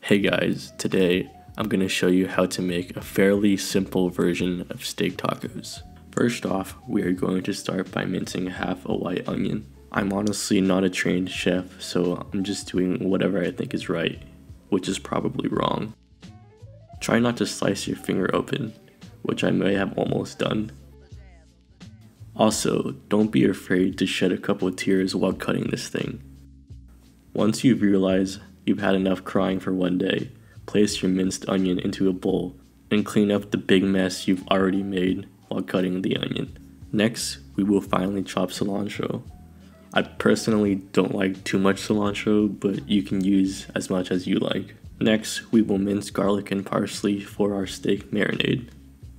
Hey guys, today I'm going to show you how to make a fairly simple version of steak tacos. First off, we are going to start by mincing half a white onion. I'm honestly not a trained chef, so I'm just doing whatever I think is right, which is probably wrong. Try not to slice your finger open, which I may have almost done. Also, don't be afraid to shed a couple of tears while cutting this thing. Once you realize you've had enough crying for one day, place your minced onion into a bowl and clean up the big mess you've already made while cutting the onion. Next, we will finally chop cilantro. I personally don't like too much cilantro, but you can use as much as you like. Next, we will mince garlic and parsley for our steak marinade.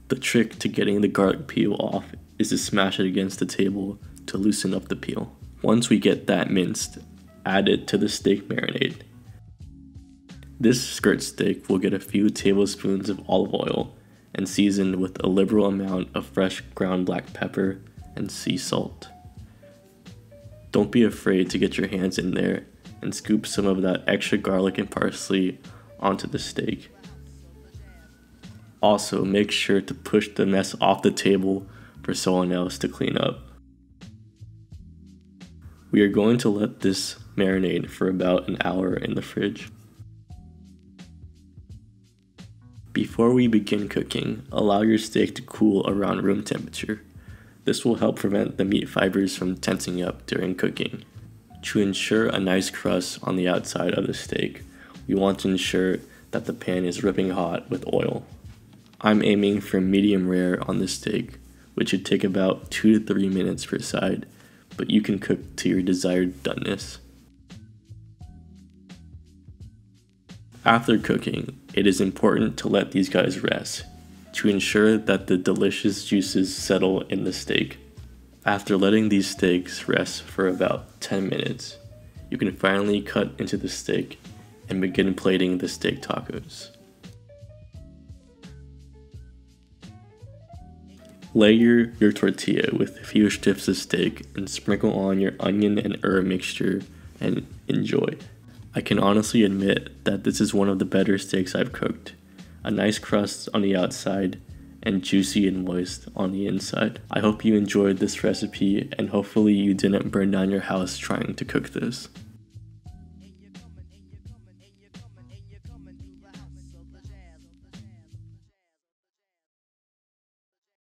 The trick to getting the garlic peel off is to smash it against the table to loosen up the peel. Once we get that minced, add it to the steak marinade. This skirt steak will get a few tablespoons of olive oil and seasoned with a liberal amount of fresh ground black pepper and sea salt. Don't be afraid to get your hands in there and scoop some of that extra garlic and parsley onto the steak. Also, make sure to push the mess off the table for someone else to clean up. We are going to let this marinate for about an hour in the fridge. Before we begin cooking, allow your steak to cool around room temperature. This will help prevent the meat fibers from tensing up during cooking. To ensure a nice crust on the outside of the steak, we want to ensure that the pan is ripping hot with oil. I'm aiming for medium rare on this steak, which should take about 2 to 3 minutes per side, but you can cook to your desired doneness. After cooking, it is important to let these guys rest to ensure that the delicious juices settle in the steak. After letting these steaks rest for about 10 minutes, you can finally cut into the steak and begin plating the steak tacos. Layer your tortilla with a few strips of steak and sprinkle on your onion and herb mixture and enjoy. I can honestly admit that this is one of the better steaks I've cooked. A nice crust on the outside and juicy and moist on the inside. I hope you enjoyed this recipe and hopefully you didn't burn down your house trying to cook this.